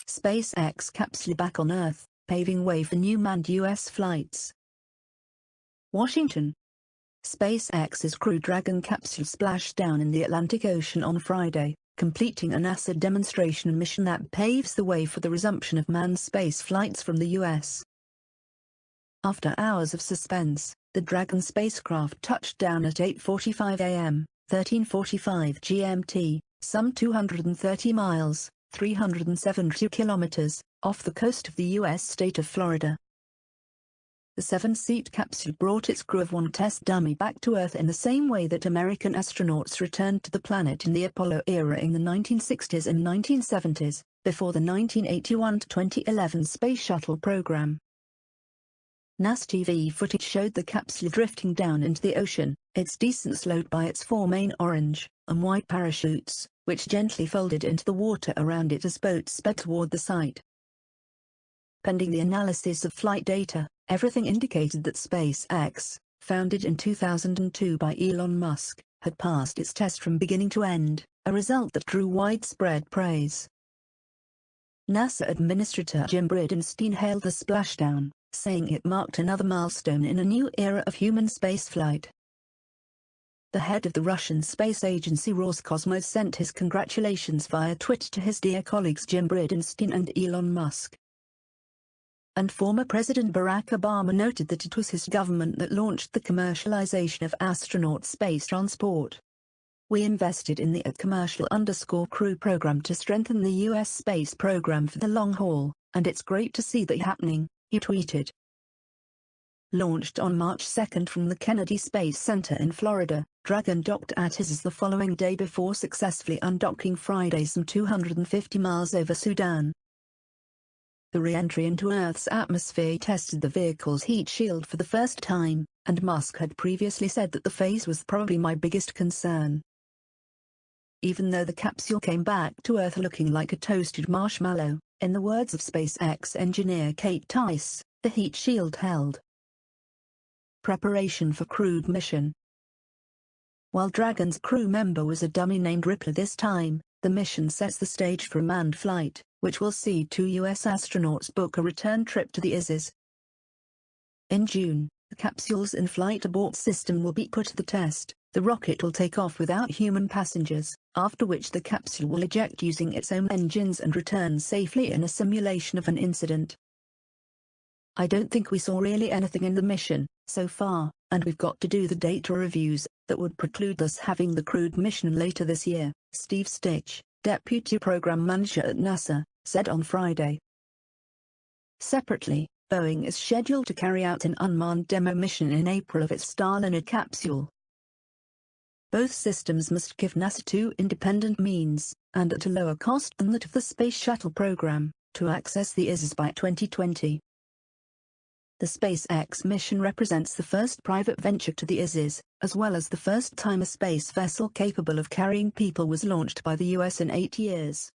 SpaceX capsule back on Earth, paving way for new manned U.S. flights. Washington. SpaceX's Crew Dragon capsule splashed down in the Atlantic Ocean on Friday, completing a NASA demonstration mission that paves the way for the resumption of manned space flights from the U.S. After hours of suspense, the Dragon spacecraft touched down at 8:45 a.m., 13:45 GMT, some 230 miles, 372 kilometers, off the coast of the U.S. state of Florida. The 7-seat capsule brought its crew of one test dummy back to Earth in the same way that American astronauts returned to the planet in the Apollo era in the 1960s and 1970s, before the 1981-2011 Space Shuttle program. NASA TV footage showed the capsule drifting down into the ocean, its descent slowed by its four main orange and white parachutes, which gently folded into the water around it as boats sped toward the site. Pending the analysis of flight data, everything indicated that SpaceX, founded in 2002 by Elon Musk, had passed its test from beginning to end, a result that drew widespread praise. NASA Administrator Jim Bridenstine hailed the splashdown, saying it marked another milestone in a new era of human spaceflight. The head of the Russian space agency Roscosmos sent his congratulations via Twitter to his dear colleagues Jim Bridenstine and Elon Musk. And former President Barack Obama noted that it was his government that launched the commercialization of astronaut space transport. "We invested in the commercial_crew program to strengthen the U.S. space program for the long haul, and it's great to see that happening," he tweeted. Launched on March 2 from the Kennedy Space Center in Florida, Dragon docked at ISS the following day before successfully undocking Friday some 250 miles over Sudan. The re-entry into Earth's atmosphere tested the vehicle's heat shield for the first time, and Musk had previously said that the phase was probably my biggest concern. Even though the capsule came back to Earth looking like a toasted marshmallow, in the words of SpaceX engineer Kate Tice, the heat shield held. Preparation for crewed mission. While Dragon's crew member was a dummy named Ripley this time, the mission sets the stage for a manned flight, which will see 2 U.S. astronauts book a return trip to the ISS. In June, the capsule's in-flight abort system will be put to the test. The rocket will take off without human passengers, after which the capsule will eject using its own engines and return safely in a simulation of an incident. "I don't think we saw really anything in the mission, so far, and we've got to do the data reviews that would preclude us having the crewed mission later this year," Steve Stitch, deputy program manager at NASA, said on Friday. Separately, Boeing is scheduled to carry out an unmanned demo mission in April of its Starliner capsule. Both systems must give NASA 2 independent means, and at a lower cost than that of the Space Shuttle program, to access the ISS by 2020. The SpaceX mission represents the first private venture to the ISS, as well as the first time a space vessel capable of carrying people was launched by the U.S. in 8 years.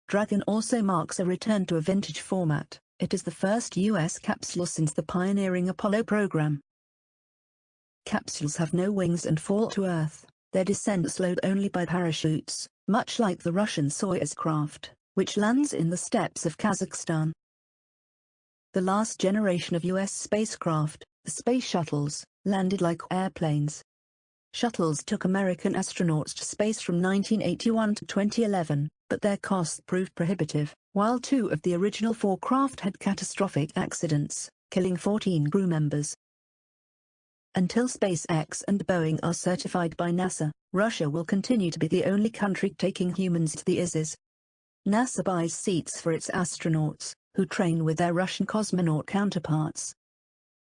Dragon also marks a return to a vintage format. It is the first U.S. capsule since the pioneering Apollo program. Capsules have no wings and fall to Earth, their descent slowed only by parachutes, much like the Russian Soyuz craft, which lands in the steppes of Kazakhstan. The last generation of U.S. spacecraft, the space shuttles, landed like airplanes. Shuttles took American astronauts to space from 1981 to 2011, but their costs proved prohibitive, while 2 of the original 4 craft had catastrophic accidents, killing 14 crew members. Until SpaceX and Boeing are certified by NASA, Russia will continue to be the only country taking humans to the ISS. NASA buys seats for its astronauts, who train with their Russian cosmonaut counterparts,